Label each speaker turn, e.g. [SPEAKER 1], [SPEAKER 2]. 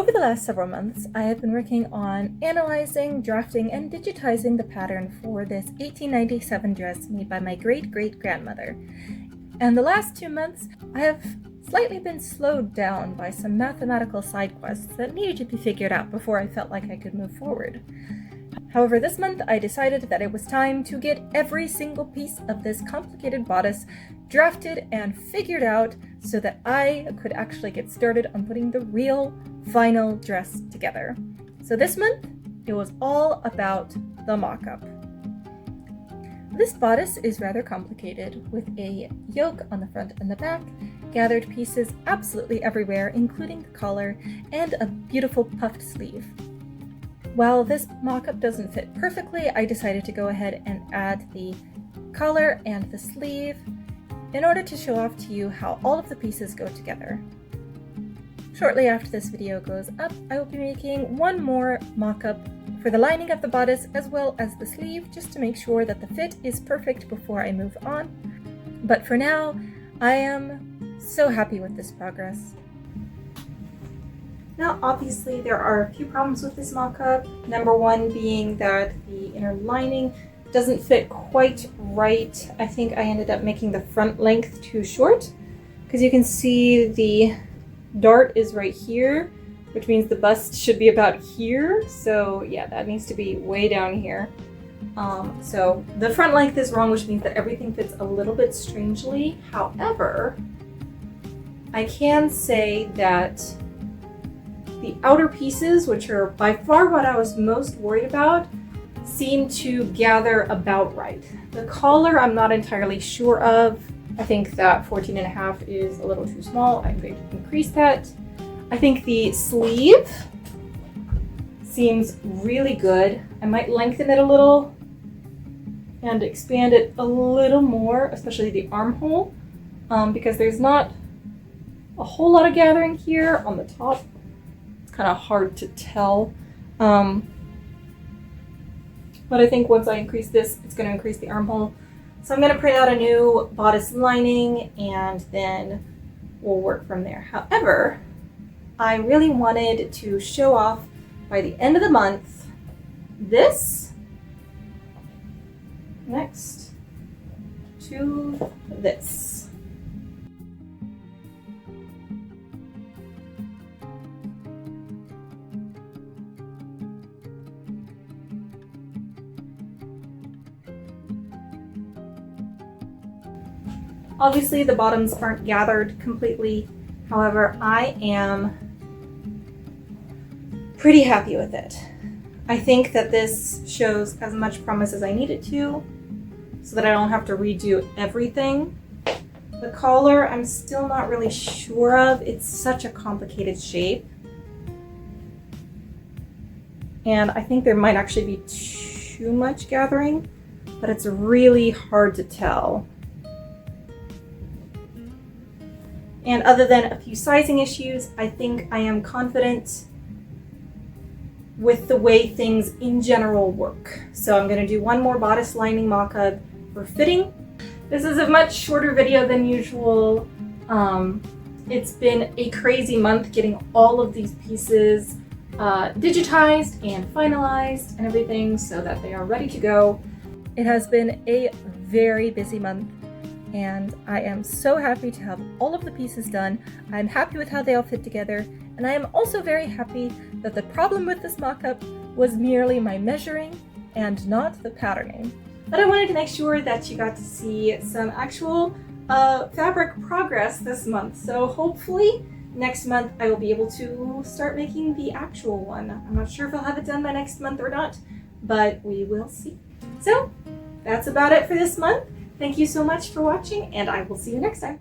[SPEAKER 1] Over the last several months, I have been working on analyzing, drafting, and digitizing the pattern for this 1897 dress made by my great-great-grandmother. And the last 2 months, I have slightly been slowed down by some mathematical side quests that needed to be figured out before I felt like I could move forward. However, this month I decided that it was time to get every single piece of this complicated bodice drafted and figured out so that I could actually get started on putting the real final dress together. So this month, it was all about the mock-up. This bodice is rather complicated, with a yoke on the front and the back, gathered pieces absolutely everywhere, including the collar, and a beautiful puffed sleeve. While this mock-up doesn't fit perfectly, I decided to go ahead and add the collar and the sleeve in order to show off to you how all of the pieces go together. Shortly after this video goes up, I will be making one more mock-up for the lining of the bodice as well as the sleeve, just to make sure that the fit is perfect before I move on. But for now, I am so happy with this progress. Now, obviously, there are a few problems with this mock-up. Number one being that the inner lining doesn't fit quite right. I think I ended up making the front length too short, because you can see the dart is right here, which means the bust should be about here. So yeah, that needs to be way down here. So the front length is wrong, which means that everything fits a little bit strangely. However, I can say that the outer pieces, which are by far what I was most worried about, seem to gather about right. The collar I'm not entirely sure of. I think that 14.5 is a little too small. I'm going to increase that. I think the sleeve seems really good. I might lengthen it a little and expand it a little more, especially the armhole, because there's not a whole lot of gathering here on the top. It's kind of hard to tell. But I think once I increase this, it's going to increase the armhole. So I'm going to print out a new bodice lining and then we'll work from there. However, I really wanted to show off by the end of the month this next to this. Obviously, the bottoms aren't gathered completely. However, I am pretty happy with it. I think that this shows as much promise as I need it to, so that I don't have to redo everything. The collar, I'm still not really sure of. It's such a complicated shape. And I think there might actually be too much gathering, but it's really hard to tell. And other than a few sizing issues, I think I am confident with the way things in general work. So I'm going to do one more bodice lining mock-up for fitting. This is a much shorter video than usual. It's been a crazy month getting all of these pieces digitized and finalized and everything so that they are ready to go. It has been a very busy month, and I am so happy to have all of the pieces done. I'm happy with how they all fit together, and I am also very happy that the problem with this mock-up was merely my measuring and not the patterning. But I wanted to make sure that you got to see some actual fabric progress this month, so hopefully next month I will be able to start making the actual one. I'm not sure if I'll have it done by next month or not, but we will see. So that's about it for this month. Thank you so much for watching, and I will see you next time.